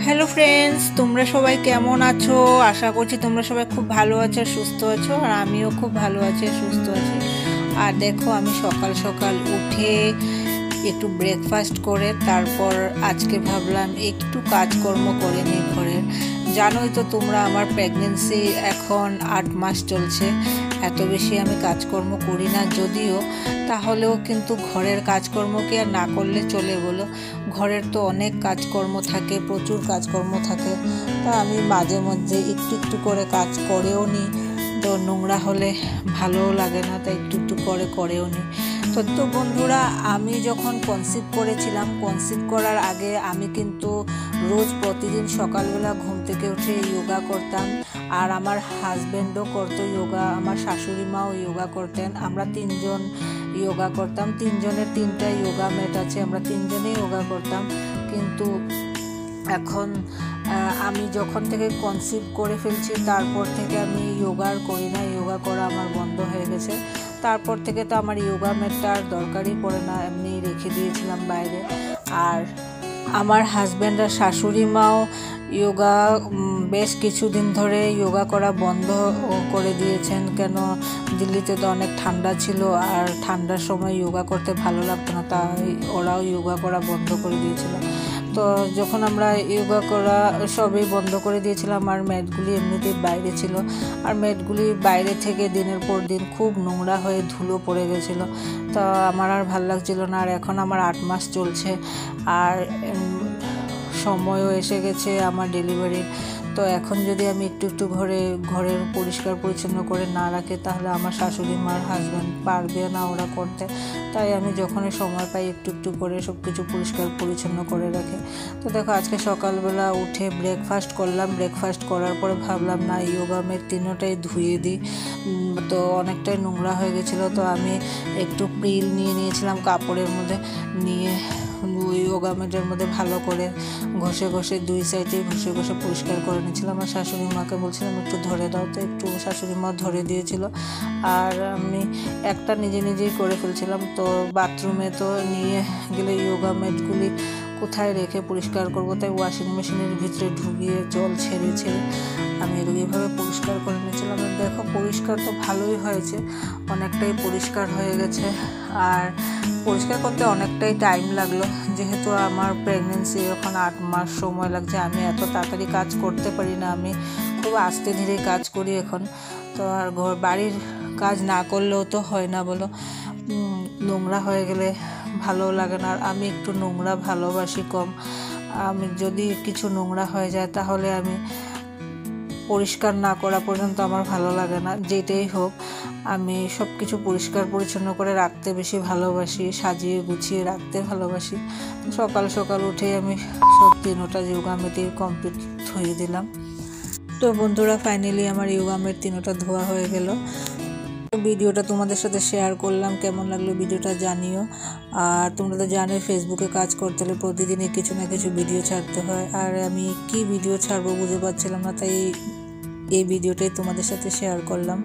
Hello friends, তোমরা সবাই কেমন আছো? আশা করছি তোমরা সবাই খুব ভালো আছো, সুস্থ আছো। আর আমিও খুব ভালো আছি, সুস্থ আছি। আর দেখো, আমি সকাল সকাল উঠে একটু ব্রেকফাস্ট করে তারপর আজকে ভাবলাম একটু কাজকর্ম করে নিই ঘরের। জানোই তো তোমরা, আমার প্রেগনেন্সি এখন 8 মাস চলছে। এত বেশি আমি কাজকর্ম করি না যদিও, তাহলেও কিন্তু ঘরের কাজকর্ম কি আর না করলে চলে বলো? ঘরের তো অনেক কাজকর্ম থাকে, প্রচুর কাজকর্ম থাকে। তা আমি মাঝে মধ্যে একটু একটু করে কাজ করেও নিই। তো নোংরা হলে ভালোও লাগে না, তাই একটু একটু করেও নিই। তো বন্ধুরা, আমি যখন কনসিভ করেছিলাম, কনসিভ করার আগে আমি কিন্তু রোজ প্রতিদিন সকালবেলা ঘুম থেকে উঠে যোগা করতাম। আর আমার হাজব্যান্ডও করতো যোগা, আমার শাশুড়ি মাও যোগা করতেন। আমরা 3 জন যোগা করতাম, 3 জনের 3টা যোগা ম্যাট আছে, আমরা 3 জনেই যোগা করতাম। কিন্তু এখন আমি যখন থেকে কনসিভ করে ফেলছি তারপর থেকে আমি যোগা আর করি না, যোগা করা আমার বন্ধ হয়ে গেছে। তারপর থেকে তো আমার যোগা ম্যাটটা আর দরকারই পড়ে না, এমনি রেখে দিয়েছিলাম বাইরে। আর আমার হাজব্যান্ড আর শাশুড়ি মাও যোগা বেশ কিছুদিন ধরে যোগা করা বন্ধ করে দিয়েছেন। কেন, দিল্লিতে তো অনেক ঠান্ডা ছিল, আর ঠান্ডার সময় যোগা করতে ভালো লাগতো না, তাই ওরাও যোগা করা বন্ধ করে দিয়েছিল। তো যখন আমরা যোগা করা সবই বন্ধ করে দিয়েছিলাম, আর ম্যাটগুলি এমনিতেই বাইরে ছিল, আর ম্যাটগুলি বাইরে থেকে দিনের পর দিন খুব নোংরা হয়ে ধুলো পড়ে গেছিলো। তো আমার আর ভাল লাগছিল না। আর এখন আমার 8 মাস চলছে, আর সময়ও এসে গেছে আমার ডেলিভারির। তো এখন যদি আমি একটু একটু ঘরের পরিষ্কার পরিচ্ছন্ন করে না রাখি, তাহলে আমার শাশুড়ি মার হাজব্যান্ড পারবে না ওরা করতে। তাই আমি যখনই সময় পাই একটু একটু করে সব কিছু পরিষ্কার পরিচ্ছন্ন করে রাখি। তো দেখো, আজকে সকালবেলা উঠে ব্রেকফাস্ট করলাম। ব্রেকফাস্ট করার পরে ভাবলাম না, যোগা ম্যাট 3টাই ধুয়ে দিই। তো অনেকটাই নোংরা হয়ে গেছিলো, তো আমি একটু প্রিল নিয়েছিলাম কাপড়ের মধ্যে, নিয়ে যোগা ম্যাটের মধ্যে ভালো করে ঘষে 2 সাইডে ঘষে পরিষ্কার করে নিয়েছিলাম। আর শাশুড়ি মাকে বলছিলাম একটু ধরে দাও, তো একটু শাশুড়ি মা ধরে দিয়েছিল। আর আমি একটা নিজেই করে ফেলছিলাম। তো বাথরুমে তো নিয়ে গেলে যোগা ম্যাটগুলি কোথায় রেখে পরিষ্কার করব, তাই ওয়াশিং মেশিনের ভিতরে ঢুকিয়ে জল ছেড়ে আমি এইভাবে পরিষ্কার করে নিয়েছিলাম। দেখো, পরিষ্কার তো ভালোই হয়েছে, অনেকটাই পরিষ্কার হয়ে গেছে। আর পরিষ্কার করতে অনেকটাই টাইম লাগলো, যেহেতু আমার প্রেগনেন্সি এখন 8 মাস সময় লাগছে। আমি এত তাড়াতাড়ি কাজ করতে পারি না, আমি খুব আস্তে ধীরে কাজ করি এখন। তো আর বাড়ির কাজ না করলেও তো হয় না বলো, নোংরা হয়ে গেলে ভালো লাগে না। আর আমি একটু নোংরা ভালোবাসি কম। আমি যদি কিছু নোংরা হয়ে যায়, তাহলে আমি পরিষ্কার না করা পর্যন্ত আমার ভালো লাগে না। যেটাই হোক, আমি সব কিছু পরিষ্কার পরিচ্ছন্ন করে রাখতে বেশি ভালোবাসি, সাজিয়ে গুছিয়ে রাখতে ভালোবাসি। সকাল সকাল উঠে আমি সব 3টা যোগা ম্যাটই কমপ্লিট ধুয়ে দিলাম। তো বন্ধুরা, ফাইনালি আমার যোগা ম্যাট 3টা ধোয়া হয়ে গেল। ভিডিওটা তোমাদের সাথে শেয়ার করলাম, কেমন লাগলো ভিডিওটা জানিও। আর তোমরা তো জানোই, ফেসবুকে কাজ করতে হলে প্রতিদিনই কিছু না কিছু ভিডিও ছাড়তে হয়। আর আমি কি ভিডিও ছাড়বো বুঝে পাচ্ছিলাম না, তাই এই ভিডিওটাই তোমাদের সাথে শেয়ার করলাম।